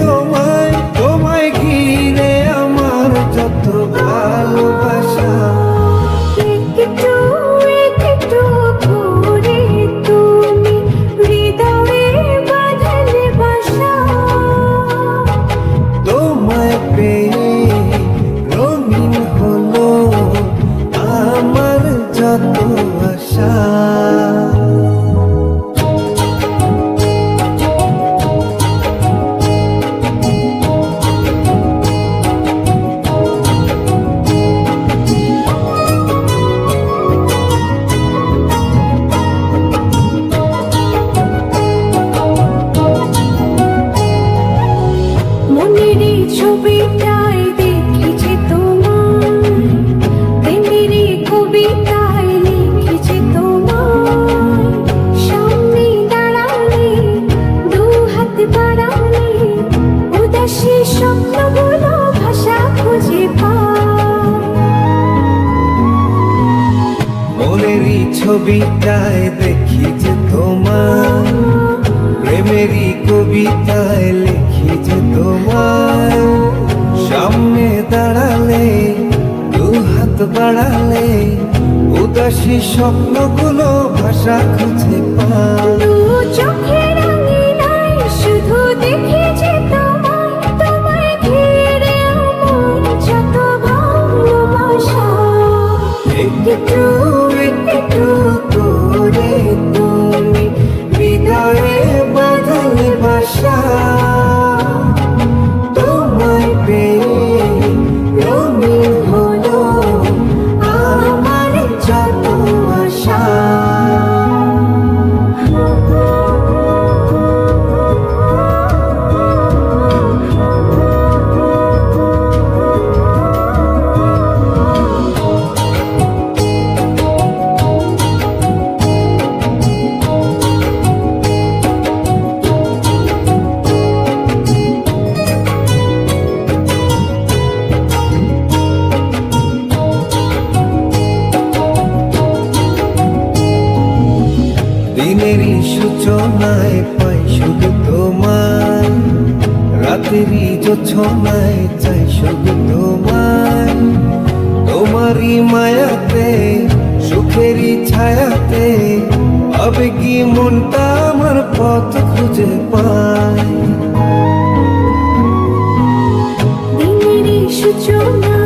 তোমায়, তোমায় ঘিরে আমার যত ভালোবাসা। একটু একটু করে তুমি হৃদয়ে বাঁধলে বাসা। তোমায় পেয়ে রঙিন হলো আমার যত আশা। মনেরই ছবিটায় দেখেছি তোমায়, প্রেমেরই কবিতায় লিখেছি তোমায়। সামনে দাঁড়ালে, দু হাত বাড়ালে, উদাসী স্বপ্নগুলো ভাষা খুঁজে পায়। মনেরই ছবিটায় দেখি যে তোমার, প্রেমেরই কবিতায় লিখি যে তোমার। সামনে দাঁড়ালে, দু হাত বাড়ালে, উদাসী স্বপ্নগুলো ভাষা খুঁজে পায়। দু চোখের আঙিনায় শুধু দেখেছি তোমায়, তোমায় ঘিরে আমার যত ভালোবাসা। একটু একটু করে তুমি হৃদয়ে বাঁধলে বাসা। তোমায় পেয়ে রঙিন হলো আমার যত আশা। দিনেরই সূচনায় পাই শুধু তোমায়, রাতেরই জোছনায় চাই শুধু তোমায়। তোমারই মায়াতে, সুখেরই ছায়াতে, আবেগী মনটা আমার পথ খুঁজে পায়। দিনেরই সূচনা